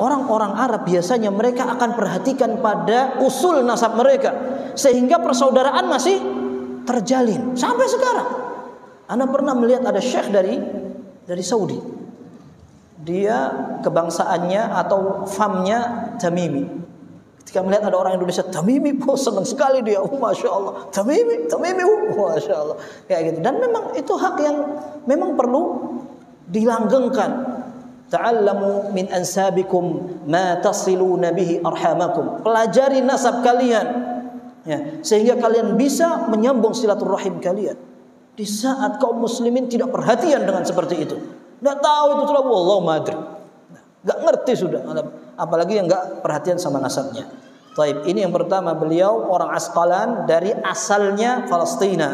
Orang-orang Arab biasanya mereka akan perhatikan pada usul nasab mereka, sehingga persaudaraan masih terjalin sampai sekarang. Ana pernah melihat ada syekh dari Saudi. Dia kebangsaannya atau famnya Tamimi. Ketika melihat ada orang Indonesia Tamimi, senang sekali dia. Masya Allah, Tamimi, Masya Allah. Kayak gitu. Dan memang itu hak yang memang perlu dilanggengkan. Ta'allamu min ansabikum ma tasiluna bihi arhamakum. Pelajari nasab kalian, ya, sehingga kalian bisa menyambung silaturahim kalian. Di saat kaum muslimin tidak perhatian dengan seperti itu, nggak tahu itu sudah wallahu madri, nggak ngerti sudah, apalagi yang nggak perhatian sama nasabnya. Taib, ini yang pertama, beliau orang Asqalan, dari asalnya Palestina,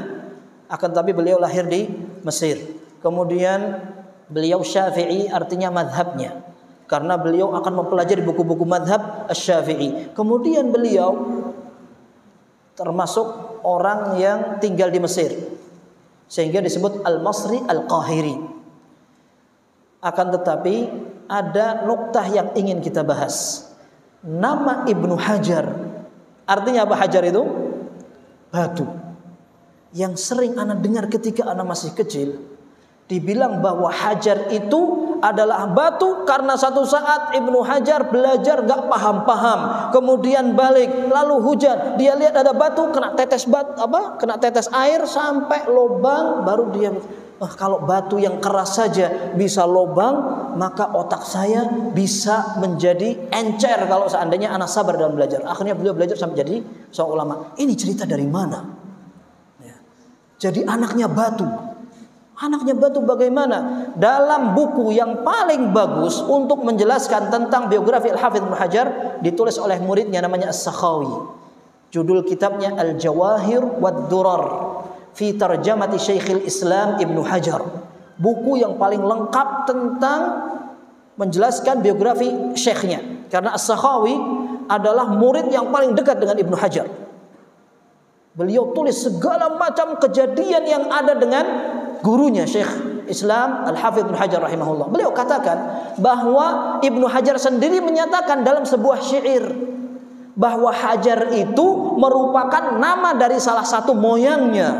akan tapi beliau lahir di Mesir. Kemudian beliau Syafi'i, artinya madhabnya, karena beliau akan mempelajari buku-buku madhab Syafi'i. Kemudian beliau termasuk orang yang tinggal di Mesir, sehingga disebut Al-Masri Al-Qahiri. Akan tetapi ada nuktah yang ingin kita bahas. Nama Ibnu Hajar, artinya apa Hajar itu? Batu. Yang sering ana dengar ketika ana masih kecil, dibilang bahwa Hajar itu adalah batu karena satu saat Ibnu Hajar belajar gak paham-paham, kemudian balik, lalu hujan, dia lihat ada batu, kena tetes air sampai lubang, baru dia, kalau batu yang keras saja bisa lubang, maka otak saya bisa menjadi encer kalau seandainya anak sabar dalam belajar. Akhirnya beliau belajar sampai jadi seorang ulama. Ini cerita dari mana? Ya. Jadi anaknya batu. Anaknya batu bagaimana? Dalam buku yang paling bagus untuk menjelaskan tentang biografi Al-Hafidz Ibnu Hajar, ditulis oleh muridnya namanya As-Sakhawi. Judul kitabnya Al-Jawahir wad-Durar fi Tarjamati Syekhil Islam Ibnu Hajar. Buku yang paling lengkap tentang menjelaskan biografi syekhnya. Karena As-Sakhawi adalah murid yang paling dekat dengan Ibnu Hajar. Beliau tulis segala macam kejadian yang ada dengan gurunya Syekh Islam Al-Hafidz Ibnu Hajar rahimahullah. Beliau katakan bahwa Ibnu Hajar sendiri menyatakan dalam sebuah syair bahwa Hajar itu merupakan nama dari salah satu moyangnya,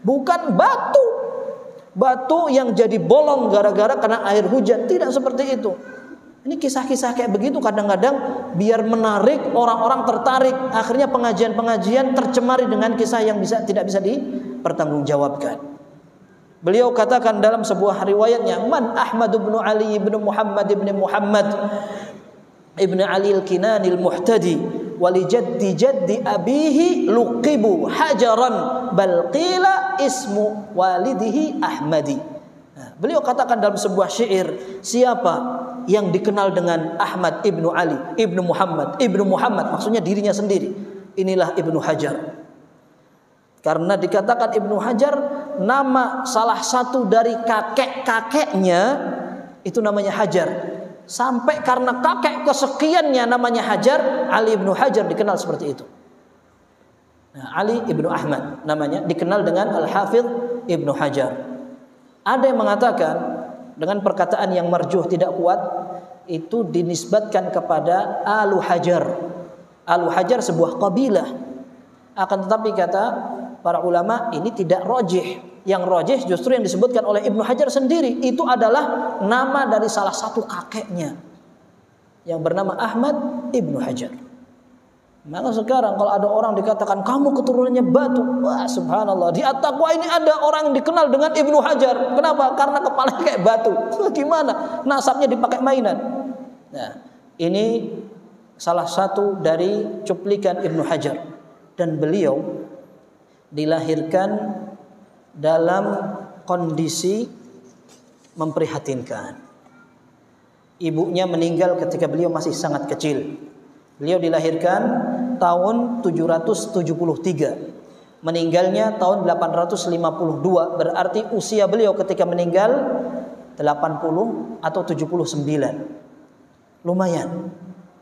bukan batu. Batu yang jadi bolong gara-gara kena air hujan, tidak seperti itu. Ini kisah-kisah kayak begitu kadang-kadang biar menarik orang-orang tertarik, akhirnya pengajian-pengajian tercemari dengan kisah yang tidak bisa dipertanggungjawabkan. Beliau katakan dalam sebuah riwayatnya, Man Ahmad bin Ali bin Muhammad bin Muhammad ibn Ali al-Kinani al-Muhtadi wali jaddi abihi luqibu hajaran bal qila ismu walidihi Ahmadi. Nah, beliau katakan dalam sebuah syair, siapa yang dikenal dengan Ahmad ibnu Ali ibnu Muhammad maksudnya dirinya sendiri, inilah Ibnu Hajar. Karena dikatakan Ibnu Hajar nama salah satu dari kakek-kakeknya itu namanya Hajar. Sampai karena kakek kesekiannya namanya Hajar, Ali Ibnu Hajar dikenal seperti itu. Nah, Ali Ibnu Ahmad namanya, dikenal dengan Al-Hafidz Ibnu Hajar. Ada yang mengatakan dengan perkataan yang marjuh, tidak kuat, itu dinisbatkan kepada Alu Hajar. Alu Hajar sebuah kabilah. Akan tetapi kata para ulama ini tidak rajih. Yang rajih justru yang disebutkan oleh Ibnu Hajar sendiri, itu adalah nama dari salah satu kakeknya yang bernama Ahmad Ibnu Hajar. Maka sekarang kalau ada orang dikatakan kamu keturunannya batu, wah subhanallah, di At-Taqwa ini ada orang yang dikenal dengan Ibnu Hajar. Kenapa? Karena kepalanya kayak batu. Gimana? Nasabnya dipakai mainan. Nah, ini salah satu dari cuplikan Ibnu Hajar. Dan beliau dilahirkan dalam kondisi memprihatinkan. Ibunya meninggal ketika beliau masih sangat kecil. Beliau dilahirkan tahun 773. Meninggalnya tahun 852. Berarti usia beliau ketika meninggal 80 atau 79. Lumayan.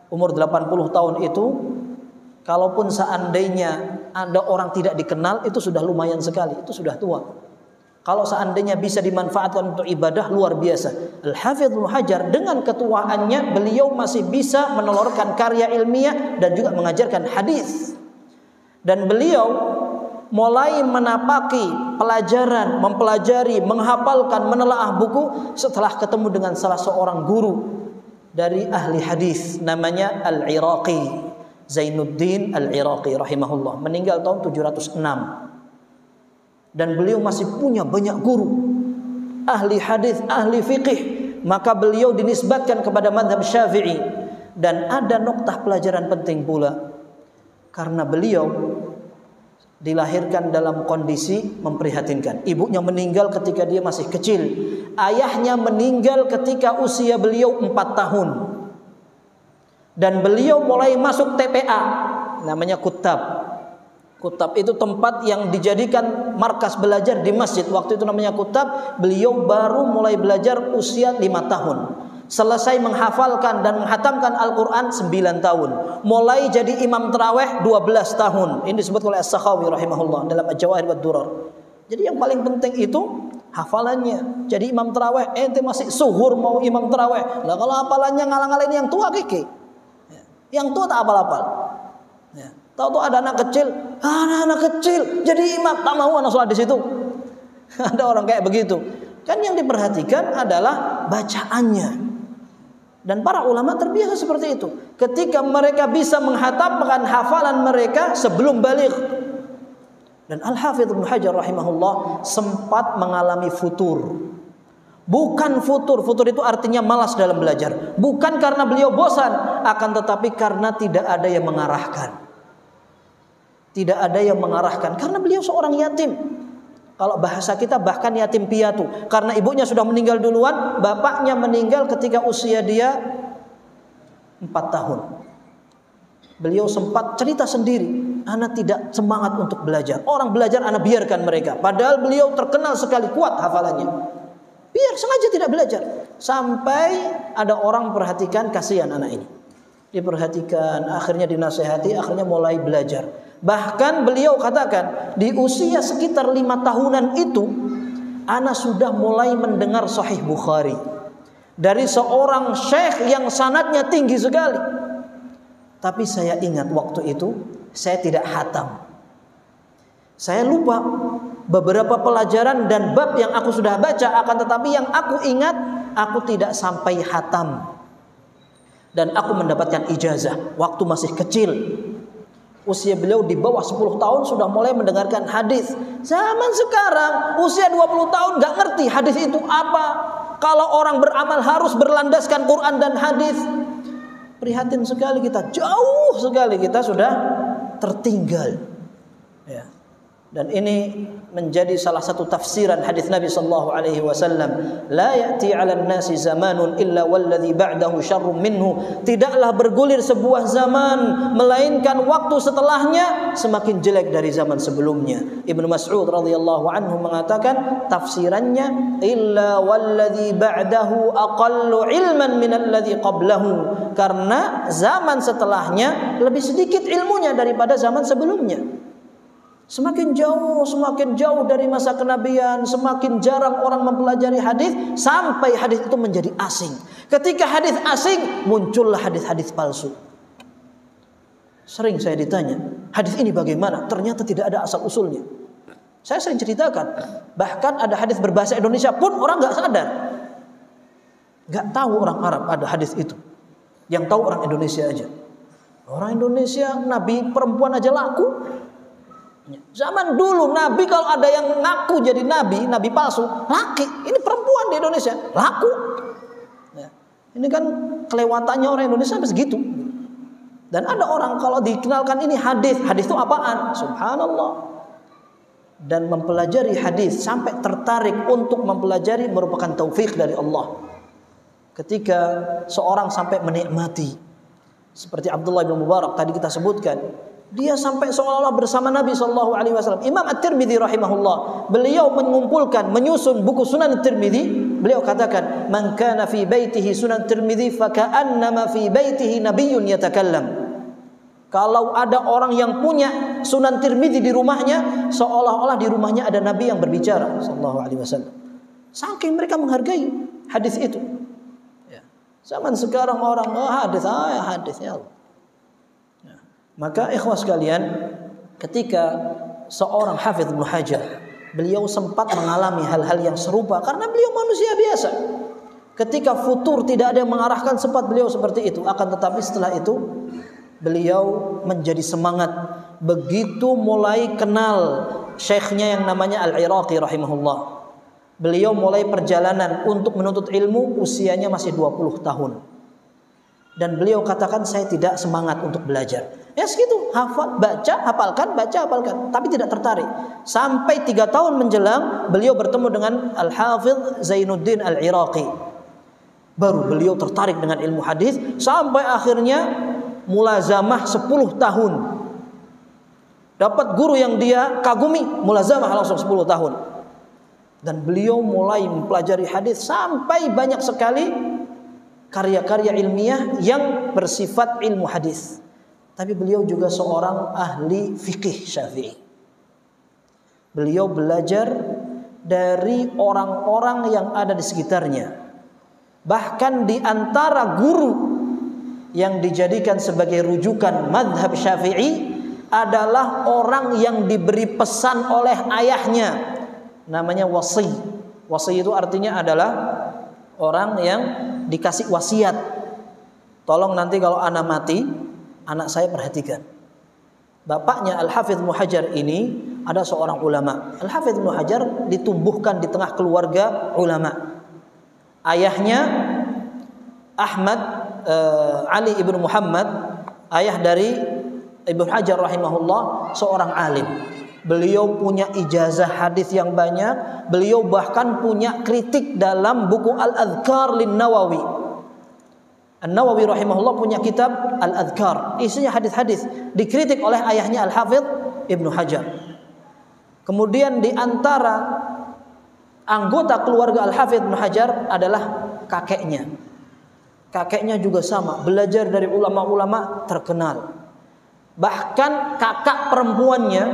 Umur 80 tahun itu, kalaupun seandainya ada orang tidak dikenal, itu sudah lumayan sekali, itu sudah tua. Kalau seandainya bisa dimanfaatkan untuk ibadah, luar biasa. Al-Hafidz Ibnu Hajar dengan ketuaannya beliau masih bisa menelurkan karya ilmiah dan juga mengajarkan hadis. Dan beliau mulai menapaki pelajaran, mempelajari, menghafalkan, menelaah buku setelah ketemu dengan salah seorang guru dari ahli hadis namanya Al-Iraqi, Zainuddin Al-Iraqi rahimahullah, meninggal tahun 706. Dan beliau masih punya banyak guru ahli hadis, ahli fikih, maka beliau dinisbatkan kepada mazhab Syafi'i. Dan ada noktah pelajaran penting pula, karena beliau dilahirkan dalam kondisi memprihatinkan. Ibunya meninggal ketika dia masih kecil. Ayahnya meninggal ketika usia beliau 4 tahun. Dan beliau mulai masuk TPA, namanya Kutab. Kutab itu tempat yang dijadikan markas belajar di masjid. Waktu itu namanya Kutab. Beliau baru mulai belajar usia 5 tahun. Selesai menghafalkan dan menghatamkan Al-Quran 9 tahun. Mulai jadi imam tarawih 12 tahun. Ini disebut oleh As-Sakhawi rahimahullah dalam Al-Jawahir wad Durar. Jadi yang paling penting itu hafalannya. Jadi imam tarawih, ente masih suhur mau imam tarawih. Lah kalau hafalannya ngalang-ngalain yang tua kiki. Yang tua tak hafal-hafal. Ya. Tahu-tahu ada anak kecil jadi imam, tak mau anak sholat di situ. Ada orang kayak begitu. Kan yang diperhatikan adalah bacaannya. Dan para ulama terbiasa seperti itu. Ketika mereka bisa menghatamkan hafalan mereka sebelum baligh. Dan Al-Hafidz Ibnu Hajar rahimahullah sempat mengalami futur. Bukan futur itu artinya malas dalam belajar. Bukan karena beliau bosan, akan tetapi karena tidak ada yang mengarahkan. Tidak ada yang mengarahkan karena beliau seorang yatim. Kalau bahasa kita bahkan yatim piatu, karena ibunya sudah meninggal duluan, bapaknya meninggal ketika usia dia 4 tahun. Beliau sempat cerita sendiri, anak tidak semangat untuk belajar. Orang belajar anak biarkan mereka. Padahal beliau terkenal sekali kuat hafalannya. Biar sengaja tidak belajar. Sampai ada orang perhatikan, kasihan anak ini. Diperhatikan, akhirnya dinasehati, akhirnya mulai belajar. Bahkan beliau katakan, di usia sekitar 5 tahunan itu, ana sudah mulai mendengar Sahih Bukhari dari seorang syekh yang sanadnya tinggi sekali. Tapi saya ingat waktu itu saya tidak hatam. Saya lupa beberapa pelajaran dan bab yang aku sudah baca, akan tetapi yang aku ingat, aku tidak sampai hatam. Dan aku mendapatkan ijazah waktu masih kecil. Usia beliau di bawah 10 tahun sudah mulai mendengarkan hadis. Zaman sekarang usia 20 tahun gak ngerti hadis itu apa. Kalau orang beramal harus berlandaskan Quran dan hadis. Prihatin sekali kita, jauh sekali kita sudah tertinggal. Ya. Dan ini menjadi salah satu tafsiran hadis Nabi sallallahu alaihi wasallam, la ya'ti 'alan nasi zamanun illa walladhi ba'dahu syarrun minhu. Tidaklah bergulir sebuah zaman melainkan waktu setelahnya semakin jelek dari zaman sebelumnya. Ibnu Mas'ud radhiyallahu anhu mengatakan tafsirannya illa walladhi ba'dahu aqallu ilman min alladhi qablahu. Karena zaman setelahnya lebih sedikit ilmunya daripada zaman sebelumnya. Semakin jauh dari masa kenabian, semakin jarang orang mempelajari hadis sampai hadis itu menjadi asing. Ketika hadis asing, muncullah hadis-hadis palsu. Sering saya ditanya, hadis ini bagaimana? Ternyata tidak ada asal usulnya. Saya sering ceritakan, bahkan ada hadis berbahasa Indonesia pun orang nggak sadar, nggak tahu orang Arab ada hadis itu. Yang tahu orang Indonesia aja. Orang Indonesia, nabi perempuan aja laku. Zaman dulu Nabi kalau ada yang ngaku jadi Nabi palsu, laki. Ini perempuan di Indonesia, laku. Ya. Ini kan kelewatannya orang Indonesia sampai segitu. Dan ada orang kalau dikenalkan ini hadis itu apaan? Subhanallah. Dan mempelajari hadis sampai tertarik untuk mempelajari merupakan taufik dari Allah. Ketika seorang sampai menikmati, seperti Abdullah bin Mubarak tadi kita sebutkan, dia sampai seolah-olah bersama Nabi sallallahu alaihi wasallam. Imam At-Tirmidzi rahimahullah, beliau mengumpulkan, menyusun buku Sunan At-Tirmidzi. Beliau katakan, "Man kana fi baitihi Sunan At-Tirmidzi fa ka'annama fi baitihi nabiyyun yatakallam." Kalau ada orang yang punya Sunan Tirmidzi di rumahnya, seolah-olah di rumahnya ada Nabi yang berbicara sallallahu alaihi wasallam. Saking mereka menghargai hadis itu. Ya. Zaman sekarang orang hadisnya Allah. Ya. Maka ikhwas sekalian, ketika seorang Hafidz Ibnu Hajar, beliau sempat mengalami hal-hal yang serupa karena beliau manusia biasa. Ketika futur tidak ada yang mengarahkan, sempat beliau seperti itu. Akan tetapi setelah itu beliau menjadi semangat. Begitu mulai kenal syekhnya yang namanya Al-Iraqi rahimahullah, beliau mulai perjalanan untuk menuntut ilmu, usianya masih 20 tahun. Dan beliau katakan, saya tidak semangat untuk belajar. Ya segitu, hafal, baca, hafalkan, baca, hafalkan, tapi tidak tertarik. Sampai 3 tahun menjelang, beliau bertemu dengan Al-Hafidz Zainuddin Al-Iraqi. Baru beliau tertarik dengan ilmu hadis, sampai akhirnya mulazamah 10 tahun. Dapat guru yang dia kagumi, mulazamah langsung 10 tahun. Dan beliau mulai mempelajari hadis sampai banyak sekali karya-karya ilmiah yang bersifat ilmu hadis. Tapi beliau juga seorang ahli fikih Syafi'i. Beliau belajar dari orang-orang yang ada di sekitarnya. Bahkan di antara guru yang dijadikan sebagai rujukan mazhab Syafi'i adalah orang yang diberi pesan oleh ayahnya, namanya wasi. Wasi itu artinya adalah orang yang dikasih wasiat. Tolong nanti kalau anak mati, anak saya perhatikan. Bapaknya Al-Hafidz Ibnu Hajar ini ada seorang ulama. Al-Hafidz Ibnu Hajar ditumbuhkan di tengah keluarga ulama. Ayahnya Ahmad Ali ibnu Muhammad, ayah dari Ibnu Hajar rahimahullah, seorang alim. Beliau punya ijazah hadis yang banyak. Beliau bahkan punya kritik dalam buku Al-Adhkar lin-Nawawi. An-Nawawi rahimahullah punya kitab Al-Adhkar, isinya hadis-hadis, dikritik oleh ayahnya Al-Hafidz Ibnu Hajar. Kemudian di antara anggota keluarga Al-Hafidz Ibnu Hajar adalah kakeknya. Kakeknya juga sama, belajar dari ulama-ulama terkenal. Bahkan kakak perempuannya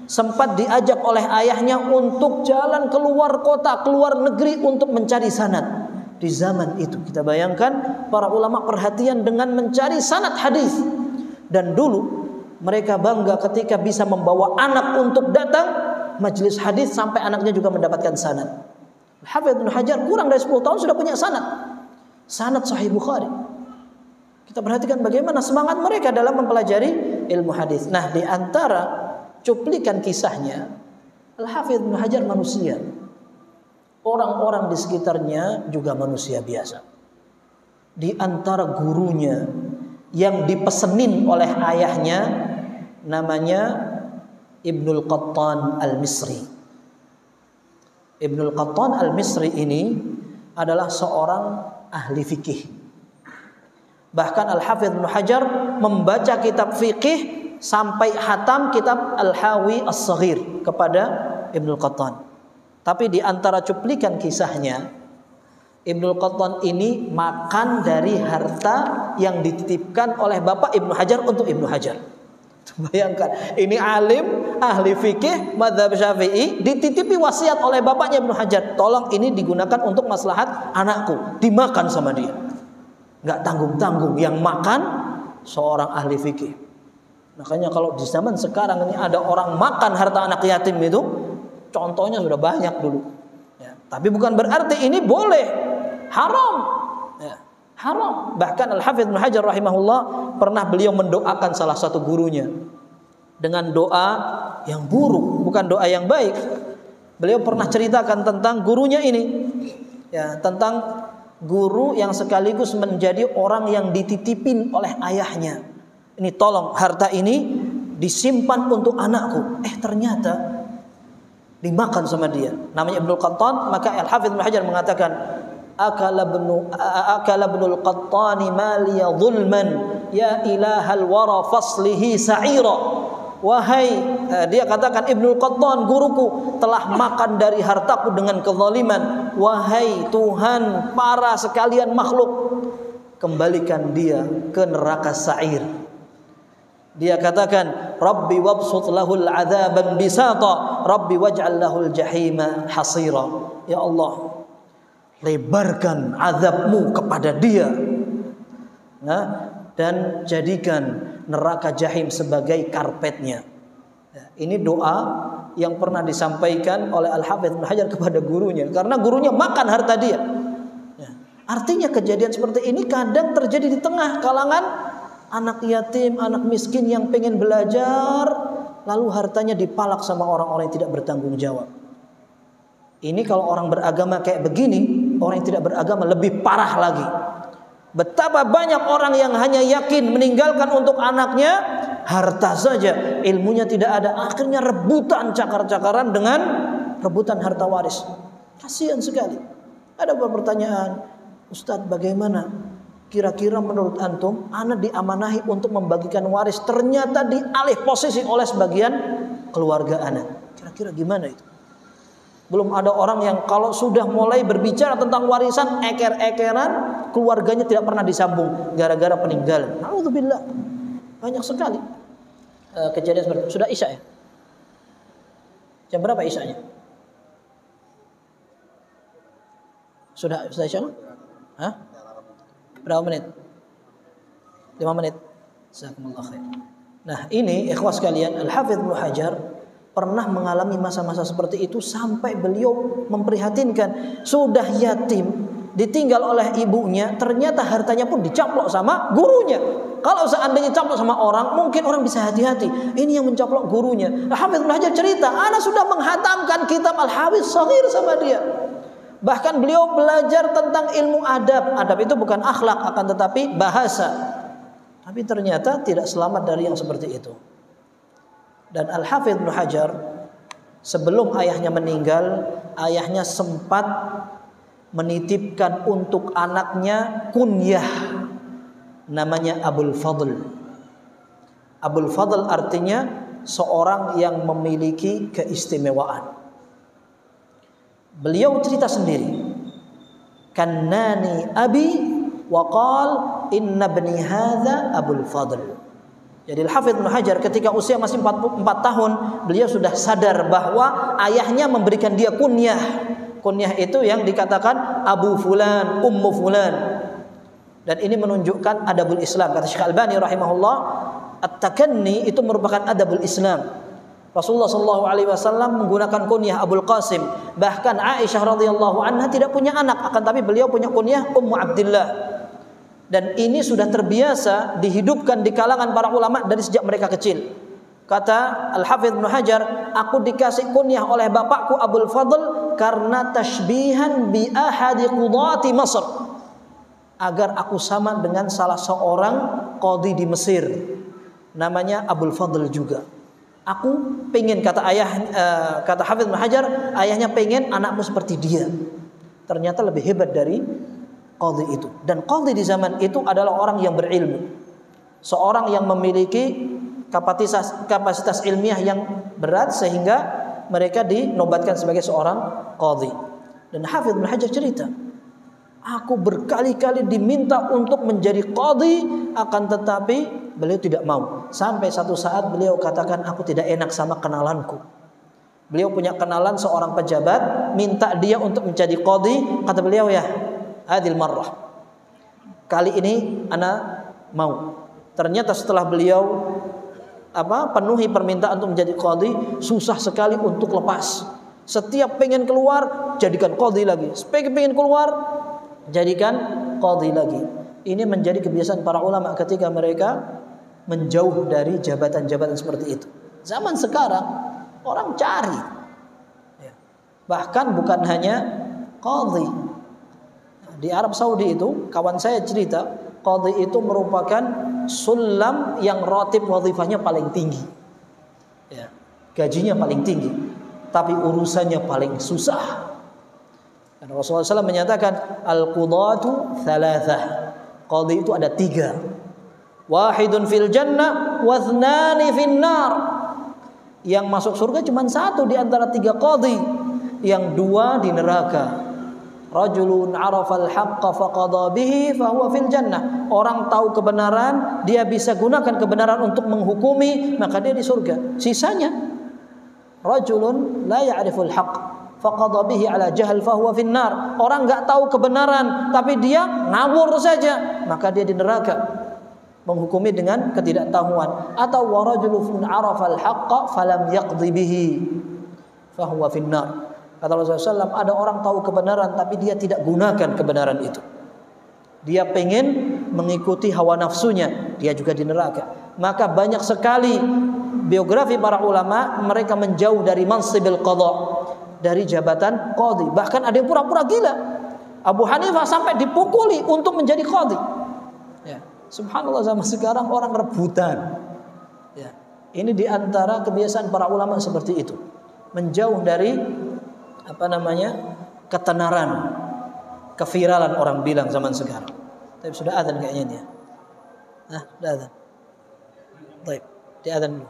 sempat diajak oleh ayahnya untuk jalan keluar kota, keluar negeri untuk mencari sanad. Di zaman itu kita bayangkan para ulama perhatian dengan mencari sanad hadis. Dan dulu mereka bangga ketika bisa membawa anak untuk datang majelis hadis sampai anaknya juga mendapatkan sanad. Hafidz Ibnu Hajar kurang dari 10 tahun sudah punya sanad. Sanad Sahih Bukhari. Kita perhatikan bagaimana semangat mereka dalam mempelajari ilmu hadis. Nah, di antara cuplikan kisahnya, Al-Hafidz Ibnu Hajar manusia. Orang-orang di sekitarnya juga manusia biasa. Di antara gurunya yang dipesenin oleh ayahnya namanya Ibnul Qattan Al-Misri. Ibnul Qattan Al-Misri ini adalah seorang ahli fikih. Bahkan Al-Hafidz Ibnu Hajar membaca kitab fikih sampai hatam kitab Al-Hawi As-Saghir kepada Ibnul Qattan. Tapi di antara cuplikan kisahnya, Ibnul Qattan ini makan dari harta yang dititipkan oleh bapak Ibnu Hajar untuk Ibnu Hajar. Bayangkan, ini alim, ahli fikih, mazhab Syafi'i, dititipi wasiat oleh bapaknya Ibnu Hajar. Tolong ini digunakan untuk maslahat anakku, dimakan sama dia. Nggak tanggung-tanggung, yang makan seorang ahli fikih. Makanya kalau di zaman sekarang ini ada orang makan harta anak yatim itu, contohnya sudah banyak dulu. Ya, tapi bukan berarti ini boleh, haram. Ya, haram. Bahkan Al-Hafidz Ibnu Hajar rahimahullah pernah beliau mendoakan salah satu gurunya dengan doa yang buruk, bukan doa yang baik. Beliau pernah ceritakan tentang gurunya ini, ya, tentang guru yang sekaligus menjadi orang yang dititipin oleh ayahnya. Ini tolong harta ini disimpan untuk anakku. Ternyata dimakan sama dia. Namanya Ibnul Qattan. Maka Al-Hafidz Ibnu Hajar mengatakan, akala ibnul Qattani maliya zulman ya ilahal wara faslihi sa'ira. Wahai, dia katakan, Ibnul Qattan guruku telah makan dari hartaku dengan kezaliman. Wahai Tuhan para sekalian makhluk, kembalikan dia ke neraka sa'ir. Dia katakan, Rabbi wabsut lahul adzaban bisata, Rabbi waj'al lahul jahima hasira. Ya Allah, lebarkan azabmu kepada dia, nah, dan jadikan neraka jahim sebagai karpetnya. Ini doa yang pernah disampaikan oleh Al-Hafidz Ibnu Hajar kepada gurunya, karena gurunya makan harta dia. Artinya kejadian seperti ini kadang terjadi di tengah kalangan anak yatim, anak miskin yang pengen belajar, lalu hartanya dipalak sama orang-orang yang tidak bertanggung jawab. Ini kalau orang beragama kayak begini, orang yang tidak beragama lebih parah lagi. Betapa banyak orang yang hanya yakin meninggalkan untuk anaknya harta saja, ilmunya tidak ada, akhirnya rebutan cakar-cakaran dengan rebutan harta waris. Kasihan sekali. Ada beberapa pertanyaan, Ustadz, bagaimana kira-kira menurut antum anak diamanahi untuk membagikan waris, ternyata dialih posisi oleh sebagian keluarga anak. Kira-kira gimana itu? Belum ada orang yang kalau sudah mulai berbicara tentang warisan eker-ekeran, keluarganya tidak pernah disambung gara-gara peninggalan. Alhamdulillah, banyak sekali kejadian seperti itu. Sudah isya ya? Jam berapa isyanya? Sudah isya? Hah? Berapa menit? 5 menit. Jazakumullah khair. Nah, ini ikhwah sekalian, Al-Hafidz Ibnu Hajar pernah mengalami masa-masa seperti itu sampai beliau memprihatinkan. Sudah yatim, ditinggal oleh ibunya, ternyata hartanya pun dicaplok sama gurunya. Kalau seandainya caplok sama orang, mungkin orang bisa hati-hati. Ini yang mencaplok gurunya. Al-Hafidz Ibnu Hajar cerita, ana sudah menghatamkan kitab Al-Hafidz Shaghir sama dia. Bahkan beliau belajar tentang ilmu adab. Adab itu bukan akhlak, akan tetapi bahasa. Tapi ternyata tidak selamat dari yang seperti itu. Dan Al-Hafidz Ibnu Hajar sebelum ayahnya meninggal, ayahnya sempat menitipkan untuk anaknya kunyah namanya Abul Fadl. Abul Fadl artinya seorang yang memiliki keistimewaan. Beliau cerita sendiri, kannani abi wa qal inna ibni hadza Abul Fadl. Jadi Al-Hafidz Ibnu Hajar ketika usia masih 44 tahun, beliau sudah sadar bahwa ayahnya memberikan dia kunyah. Kunyah itu yang dikatakan Abu Fulan, Ummu Fulan. Dan ini menunjukkan adabul Islam. Kata Syekh Albani rahimahullah, at-takanni itu merupakan adabul Islam. Rasulullah SAW menggunakan kunyah Abul Qasim. Bahkan Aisyah radhiyallahu anha tidak punya anak, akan tapi beliau punya kunyah Ummu Abdillah. Dan ini sudah terbiasa dihidupkan di kalangan para ulama dari sejak mereka kecil. Kata Al-Hafidz Ibnu Hajar, aku dikasih kunyah oleh bapakku Abul Fadl karena tashbihan bi ahadi qudati Masr, agar aku sama dengan salah seorang qadhi di Mesir, namanya Abul Fadl juga. Aku pengen, kata Hafidz Ibnu Hajar, ayahnya pengen anakmu seperti dia. Ternyata lebih hebat dari qadhi itu. Dan qadhi di zaman itu adalah orang yang berilmu, seorang yang memiliki kapasitas ilmiah yang berat sehingga mereka dinobatkan sebagai seorang qadhi. Dan Hafidz Ibnu Hajar cerita, aku berkali-kali diminta untuk menjadi qadhi, akan tetapi beliau tidak mau. Sampai satu saat beliau katakan, aku tidak enak sama kenalanku. Beliau punya kenalan seorang pejabat, minta dia untuk menjadi qadhi. Kata beliau, ya hadil marrah, kali ini ana mau. Ternyata setelah beliau penuhi permintaan untuk menjadi qadhi, susah sekali untuk lepas. Setiap pengen keluar, jadikan qadhi lagi. Pengen keluar, jadikan qadhi lagi. Ini menjadi kebiasaan para ulama ketika mereka menjauh dari jabatan-jabatan seperti itu. Zaman sekarang orang cari, bahkan bukan hanya qadhi. Di Arab Saudi itu, kawan saya cerita, qadhi itu merupakan sulam yang ratib wazifahnya paling tinggi, gajinya paling tinggi, tapi urusannya paling susah. Dan Rasulullah SAW menyatakan, al-qudatu thalathah, qadhi itu ada 3. Wahidun fil jannah wa thnani fin nar. Yang masuk surga cuma 1 di antara 3 qadhi, yang 2 di neraka. Rajulun 'arafal haqqa faqadha bihi fahuwa fil jannah. Orang tahu kebenaran, dia bisa gunakan kebenaran untuk menghukumi, maka dia di surga. Sisanya rajulun la ya'riful haqq faqadha bihi 'ala jahl fahuwa fin nar. Orang enggak tahu kebenaran tapi dia ngawur saja, maka dia di neraka. Menghukumi dengan ketidaktahuan. Atau wa rajulun 'arafal haqqa falam yaqdi bihi fahuwa fin nar. Kata Rasulullah SAW, ada orang tahu kebenaran tapi dia tidak gunakan kebenaran itu. Dia pengen mengikuti hawa nafsunya, dia juga di neraka. Maka banyak sekali biografi para ulama, mereka menjauh dari mansibil qadha, dari jabatan qadhi. Bahkan ada yang pura-pura gila. Abu Hanifah sampai dipukuli untuk menjadi qadhi. Ya. Subhanallah, zaman sekarang orang rebutan. Ya. Ini diantara kebiasaan para ulama seperti itu. Menjauh dari ketenaran, keviralan orang bilang zaman sekarang. Tapi sudah adzan kayaknya dia. Sudah adzan. Baik, di adzan dulu.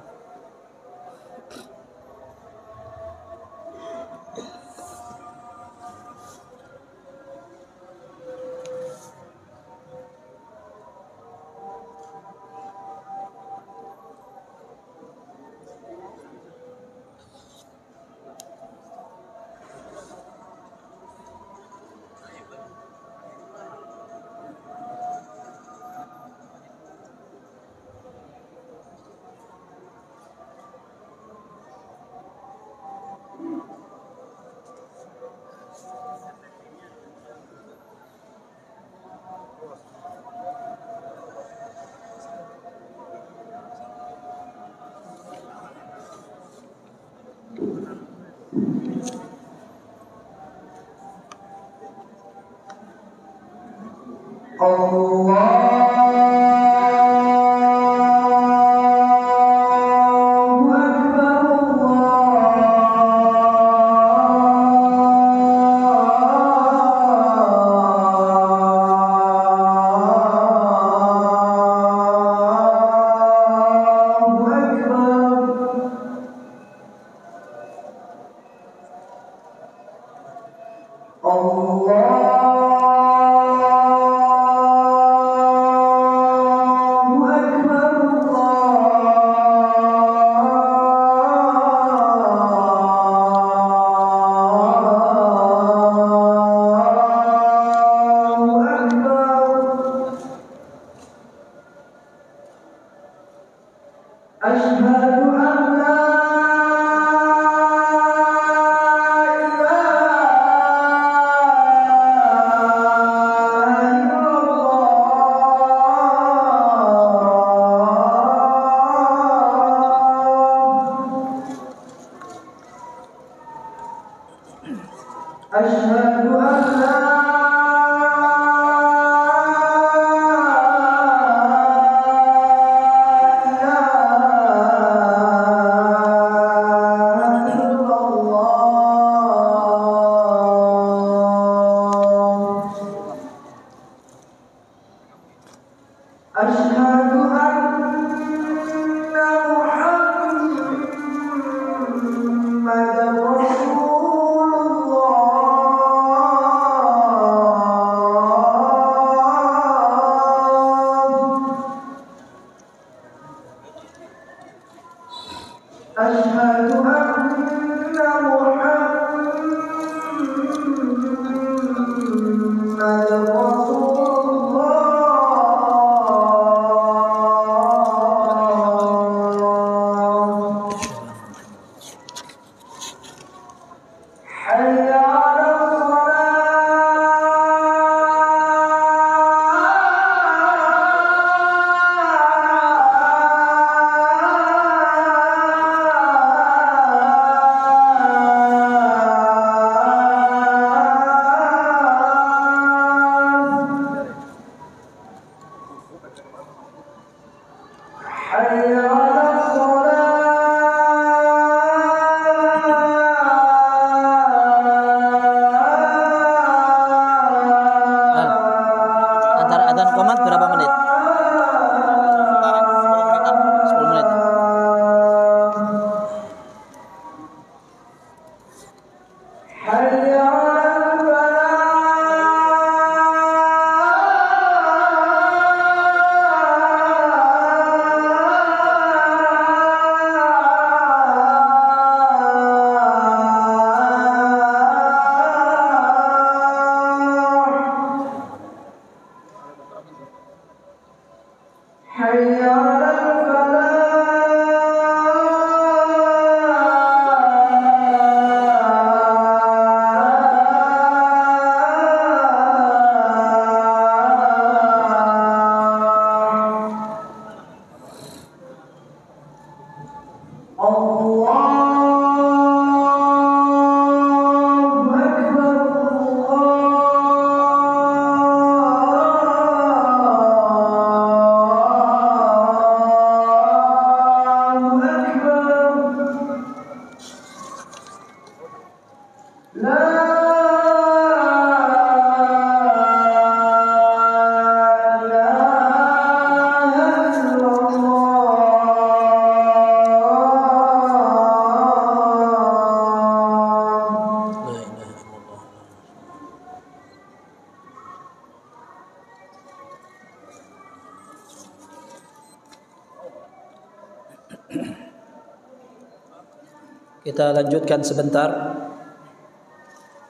Kita lanjutkan sebentar.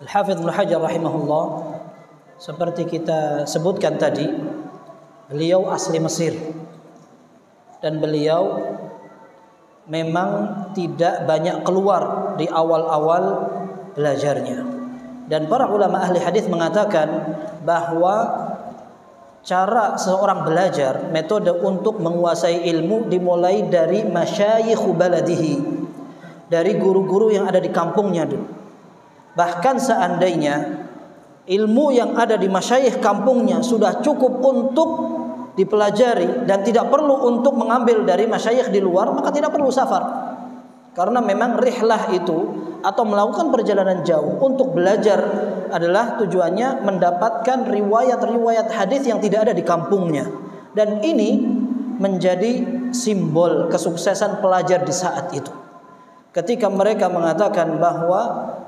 Al-Hafidz Ibnu Hajar rahimahullah, seperti kita sebutkan tadi, beliau asli Mesir dan beliau memang tidak banyak keluar di awal-awal belajarnya. Dan para ulama ahli hadis mengatakan bahwa cara seorang belajar, metode untuk menguasai ilmu dimulai dari masyayikh baladihi, dari guru-guru yang ada di kampungnya dulu. Bahkan seandainya ilmu yang ada di masyayikh kampungnya sudah cukup untuk dipelajari dan tidak perlu untuk mengambil dari masyayikh di luar, maka tidak perlu safar. Karena memang rihlah itu atau melakukan perjalanan jauh untuk belajar adalah tujuannya mendapatkan riwayat-riwayat hadis yang tidak ada di kampungnya. Dan ini menjadi simbol kesuksesan pelajar di saat itu. Ketika mereka mengatakan bahwa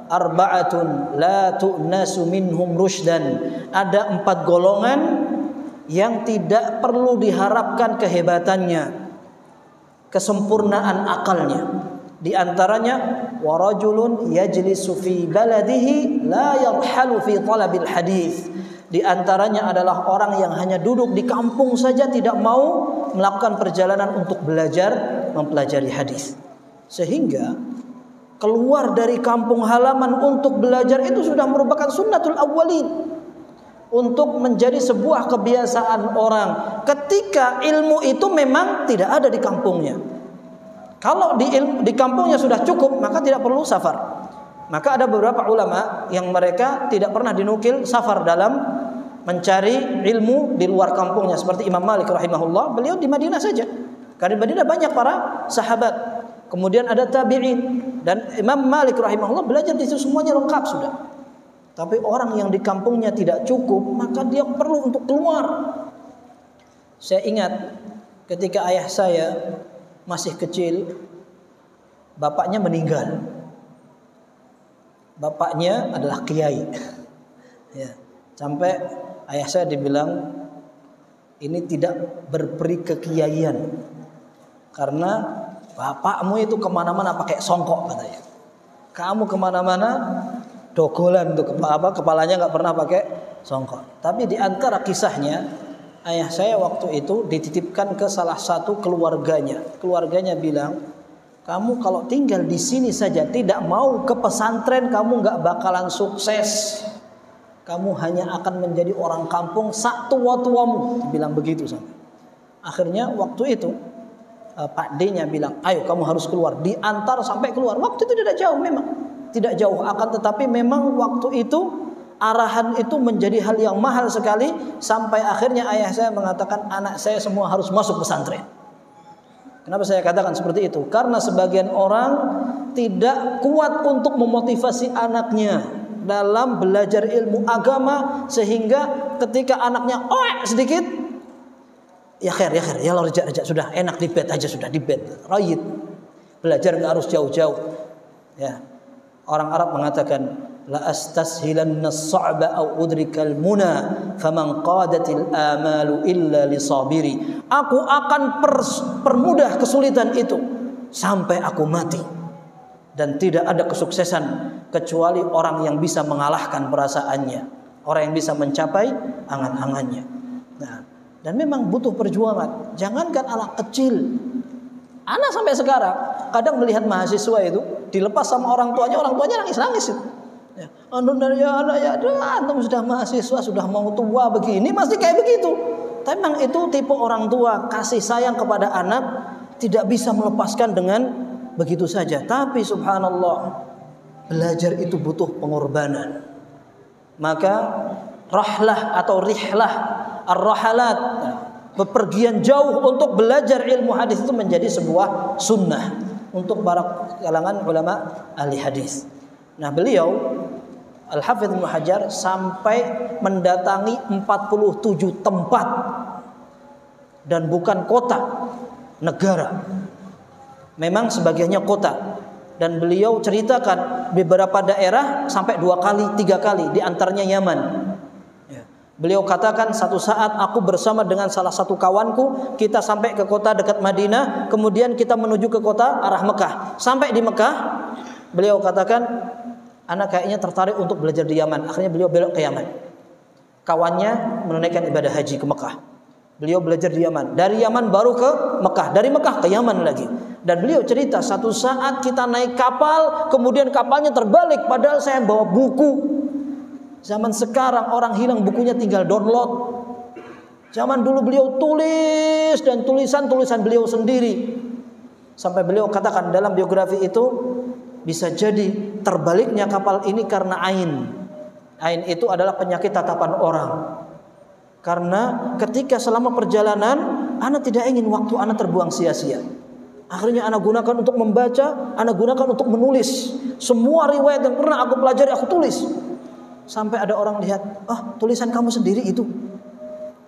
arba'atun la tu'nasu minhum rusydan, ada 4 golongan yang tidak perlu diharapkan kehebatannya, kesempurnaan akalnya. Di antaranya warajulun yajlisu fi baladihi la yarhalu fi talabil hadis. Di antaranya adalah orang yang hanya duduk di kampung saja, tidak mau melakukan perjalanan untuk belajar mempelajari hadis. Sehingga keluar dari kampung halaman untuk belajar itu sudah merupakan sunnatul awwalin, untuk menjadi sebuah kebiasaan orang ketika ilmu itu memang tidak ada di kampungnya. Kalau di kampungnya sudah cukup, maka tidak perlu safar. Maka ada beberapa ulama yang mereka tidak pernah dinukil safar dalam mencari ilmu di luar kampungnya, seperti Imam Malik rahimahullah, beliau di Madinah saja. Karena di Madinah banyak para sahabat. Kemudian ada tabi'in, dan Imam Malik rahimahullah belajar di situ semuanya lengkap sudah. Tapi orang yang di kampungnya tidak cukup, maka dia perlu untuk keluar. Saya ingat ketika ayah saya masih kecil, bapaknya meninggal. Bapaknya adalah kiai. Ya, sampai ayah saya dibilang ini tidak berperi kekiaian karena bapakmu itu kemana-mana pakai songkok katanya. Kamu kemana-mana dogolan tuh kepalanya nggak pernah pakai songkok. Tapi di antara kisahnya, ayah saya waktu itu dititipkan ke salah satu keluarganya. Keluarganya bilang, kamu kalau tinggal di sini saja tidak mau ke pesantren, kamu nggak bakalan sukses. Kamu hanya akan menjadi orang kampung sak tua-tuamu. Bilang begitu sampai. Akhirnya waktu itu Pak D-nya bilang, ayo kamu harus keluar. Diantar sampai keluar. Waktu itu tidak jauh memang. Tidak jauh. Akan tetapi memang waktu itu arahan itu menjadi hal yang mahal sekali. Sampai akhirnya ayah saya mengatakan anak saya semua harus masuk pesantren. Kenapa saya katakan seperti itu? Karena sebagian orang tidak kuat untuk memotivasi anaknya dalam belajar ilmu agama. Sehingga ketika anaknya sedikit, ya khair, ya Allah rejak sudah enak di bed aja, sudah di bed, rayid. Belajar nggak harus jauh-jauh. Ya, orang Arab mengatakan la astashilanna as-sa'ba aw udrikal muna faman qadatil amalu illa lisabiri. Aku akan permudah kesulitan itu sampai aku mati, dan tidak ada kesuksesan kecuali orang yang bisa mengalahkan perasaannya, orang yang bisa mencapai angan-angannya. Nah, Dan memang butuh perjuangan. Jangankan anak kecil, anak sampai sekarang kadang melihat mahasiswa itu dilepas sama orang tuanya nangis-nangis itu. Ya, anak ya, antum sudah mahasiswa, sudah mau tua begini masih kayak begitu. Tapi memang itu tipe orang tua, kasih sayang kepada anak tidak bisa melepaskan dengan begitu saja. Tapi subhanallah, belajar itu butuh pengorbanan. Maka rahlah atau rihlah ar-rahalat, bepergian jauh untuk belajar ilmu hadis itu menjadi sebuah sunnah untuk para kalangan ulama ahli hadis. Nah, beliau Al-Hafidz Ibnu Hajar sampai mendatangi 47 tempat dan bukan kota, negara. Memang sebagiannya kota. Dan beliau ceritakan beberapa daerah sampai 2 kali, 3 kali, di antaranya Yaman. Beliau katakan satu saat aku bersama dengan salah satu kawanku, kita sampai ke kota dekat Madinah, kemudian kita menuju ke kota arah Mekah. Sampai di Mekah, beliau katakan, anak kayaknya tertarik untuk belajar di Yaman. Akhirnya beliau belok ke Yaman. Kawannya menunaikan ibadah haji ke Mekah. Beliau belajar di Yaman. Dari Yaman baru ke Mekah. Dari Mekah ke Yaman lagi. Dan beliau cerita satu saat kita naik kapal, kemudian kapalnya terbalik, padahal saya bawa buku. Zaman sekarang orang hilang bukunya tinggal download. Zaman dulu beliau tulis dan tulisan beliau sendiri. Sampai beliau katakan dalam biografi itu, bisa jadi terbaliknya kapal ini karena ain. Ain itu adalah penyakit tatapan orang. Karena ketika selama perjalanan, ana tidak ingin waktu ana terbuang sia-sia. Akhirnya ana gunakan untuk membaca, ana gunakan untuk menulis. Semua riwayat yang pernah aku pelajari aku tulis. Sampai ada orang lihat, tulisan kamu sendiri itu.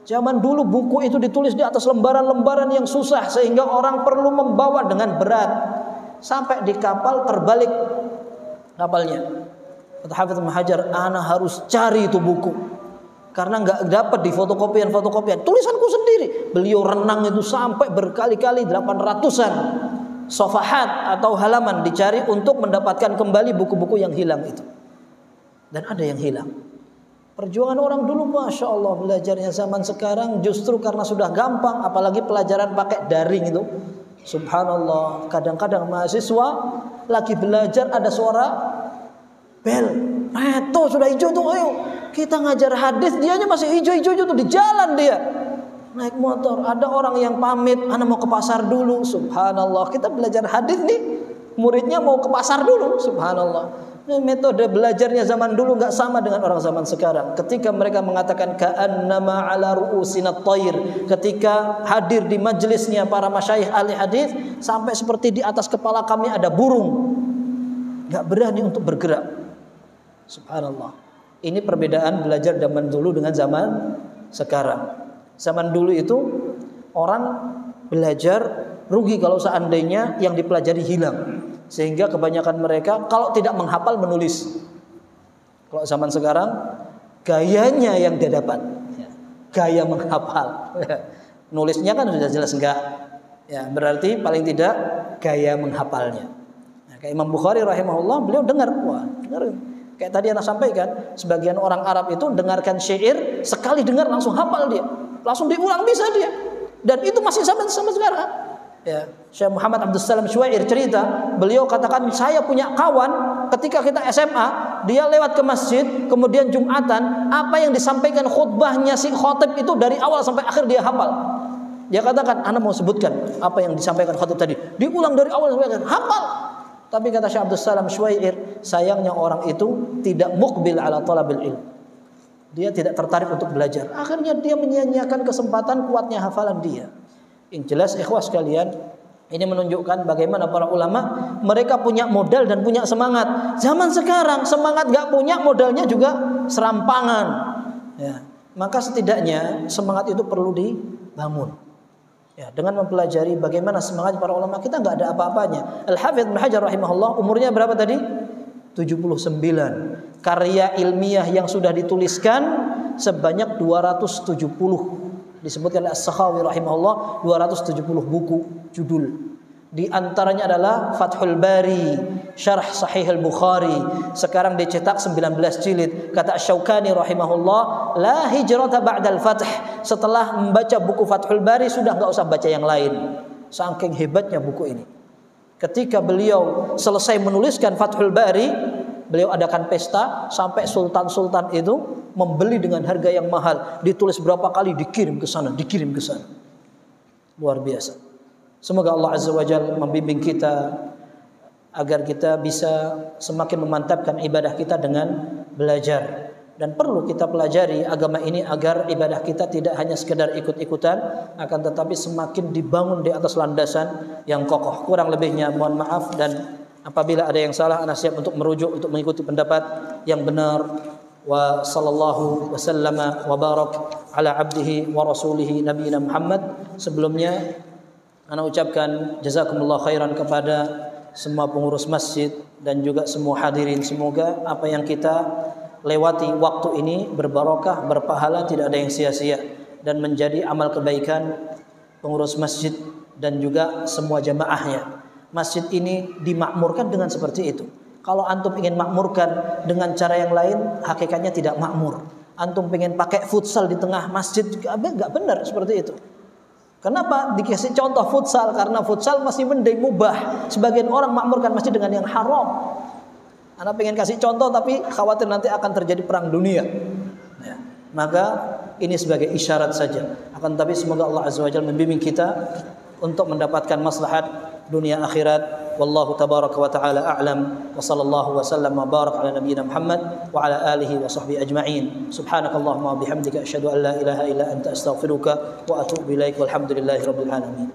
Zaman dulu buku itu ditulis di atas lembaran-lembaran yang susah sehingga orang perlu membawa dengan berat. Sampai di kapal terbalik kapalnya. Kata Hafidz Ibnu Hajar, ana harus cari itu buku. Karena nggak dapat di fotokopian. Tulisanku sendiri. Beliau renang itu sampai berkali-kali 800-an safahat atau halaman dicari untuk mendapatkan kembali buku-buku yang hilang itu. Dan ada yang hilang. Perjuangan orang dulu, masya Allah, belajarnya zaman sekarang justru karena sudah gampang, apalagi pelajaran pakai daring itu. Subhanallah, kadang-kadang mahasiswa lagi belajar ada suara bel, tuh sudah hijau tuh, ayo kita ngajar hadis, dianya masih hijau-hijau tuh di jalan dia naik motor. Ada orang yang pamit, ana mau ke pasar dulu. Subhanallah, kita belajar hadis nih, muridnya mau ke pasar dulu. Subhanallah. Metode belajarnya zaman dulu nggak sama dengan orang zaman sekarang. Ketika mereka mengatakan ka'annama ala ru'usinat thair, ketika hadir di majelisnya para masyayikh ahli hadis, sampai seperti di atas kepala kami ada burung, nggak berani untuk bergerak. Subhanallah. Ini perbedaan belajar zaman dulu dengan zaman sekarang. Zaman dulu itu orang belajar rugi kalau seandainya yang dipelajari hilang. Sehingga kebanyakan mereka kalau tidak menghafal menulis. Kalau zaman sekarang gayanya yang dia dapat, gaya menghafal. Nulisnya kan sudah jelas enggak. Ya, berarti paling tidak gaya menghafalnya. Nah, kayak Imam Bukhari rahimahullah, beliau dengar, kayak tadi anak sampaikan, sebagian orang Arab itu dengarkan syair, sekali dengar langsung hafal dia, langsung diulang bisa dia. Dan itu masih sampai sekarang. Ya, Syekh Muhammad Abdus Salam Syuair cerita, beliau katakan, saya punya kawan ketika kita SMA, dia lewat ke masjid, kemudian Jumatan, apa yang disampaikan khutbahnya si khotib itu dari awal sampai akhir dia hafal. Dia katakan, ana mau sebutkan apa yang disampaikan khotib tadi, diulang dari awal sampai akhir, hafal. Tapi kata Syekh Abdus Salam Syuair, sayangnya orang itu tidak muqbil ala talabil ilm. Dia tidak tertarik untuk belajar. Akhirnya dia menyia-nyiakan kesempatan kuatnya hafalan dia. Yang jelas ikhwah sekalian, ini menunjukkan bagaimana para ulama mereka punya modal dan punya semangat. Zaman sekarang semangat gak punya, modalnya juga serampangan. Ya, maka setidaknya semangat itu perlu dibangun. Ya, dengan mempelajari bagaimana semangat para ulama, kita nggak ada apa-apanya. Al-Hafidz Ibnu Hajar rahimahullah umurnya berapa tadi? 79. Karya ilmiah yang sudah dituliskan sebanyak 270. Disebutkan oleh As-Sakhawi rahimahullah 270 buku judul. Di antaranya adalah Fathul Bari, Syarah Sahih Al-Bukhari. Sekarang dicetak 19 jilid. Kata Syaukani rahimahullah, la hijrata ba'dal fath. Setelah membaca buku Fathul Bari sudah enggak usah baca yang lain. Saking hebatnya buku ini. Ketika beliau selesai menuliskan Fathul Bari, beliau adakan pesta sampai sultan-sultan itu membeli dengan harga yang mahal. Ditulis berapa kali dikirim ke sana, dikirim ke sana. Luar biasa. Semoga Allah Azza wa Jalla membimbing kita agar kita bisa semakin memantapkan ibadah kita dengan belajar. Dan perlu kita pelajari agama ini agar ibadah kita tidak hanya sekedar ikut-ikutan, akan tetapi semakin dibangun di atas landasan yang kokoh. Kurang lebihnya mohon maaf, dan apabila ada yang salah ana siap untuk merujuk untuk mengikuti pendapat yang benar. Wa sallallahu wasallama wa barak ala abdihi wa rasulihi nabiyina Muhammad. Sebelumnya ana ucapkan jazakumullah khairan kepada semua pengurus masjid dan juga semua hadirin. Semoga apa yang kita lewati waktu ini berbarokah, berpahala, tidak ada yang sia-sia, dan menjadi amal kebaikan pengurus masjid dan juga semua jamaahnya. Masjid ini dimakmurkan dengan seperti itu. Kalau antum ingin makmurkan dengan cara yang lain, hakikatnya tidak makmur. Antum ingin pakai futsal di tengah masjid juga enggak benar seperti itu. Kenapa dikasih contoh futsal? Karena futsal masih mending, mubah. Sebagian orang makmurkan masjid dengan yang haram. Anda pengen kasih contoh tapi khawatir nanti akan terjadi perang dunia. Ya. Maka ini sebagai isyarat saja. Akan tapi semoga Allah Azza wa Jalla membimbing kita untuk mendapatkan maslahat dunia akhirat. Wallahu tabaraka wa ta'ala a'lam. Wa sallallahu wa sallam wa barak ala nabiyyina Muhammad wa ala alihi wa sahbihi ajma'in. Subhanakallahumma wa bihamdika asyhadu an la ilaha illa anta astaghfiruka wa atubu ilaik. Walhamdulillahi rabbil alamin.